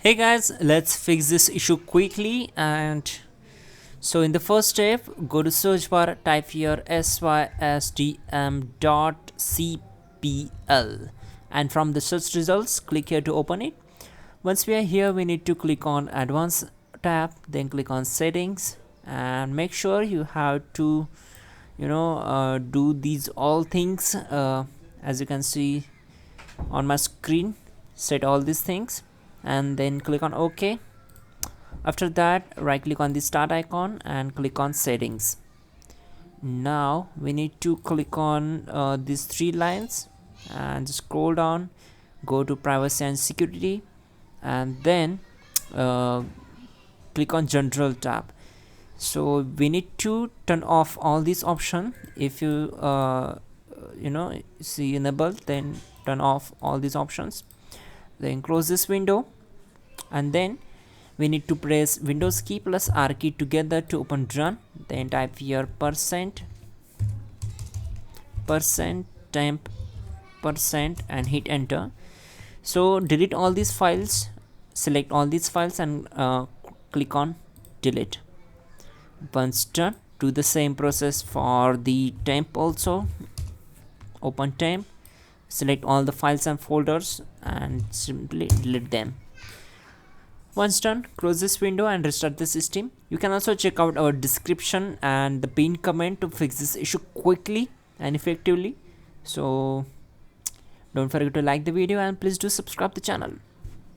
Hey guys, let's fix this issue quickly. And so in the first step, go to search bar, type here sysdm.cpl, and from the search results click here to open it. Once we are here, we need to click on advanced tab, then click on settings, and make sure you have to do these all things as you can see on my screen. Set all these things and then click on OK. After that, right click on the start icon and click on settings. Now we need to click on these three lines and scroll down, go to privacy and security, and then uh, click on general tab. So we need to turn off all these options. If you see enable, then turn off all these options, then close this window, and then we need to press Windows key plus R key together to open run. Then type here %temp% and hit enter. So delete all these files, select all these files and click on delete. Once done, do the same process for the temp also. Open temp, select all the files and folders and simply delete them. Once done, close this window and restart the system. You can also check out our description and the pinned comment to fix this issue quickly and effectively. So don't forget to like the video and please do subscribe the channel.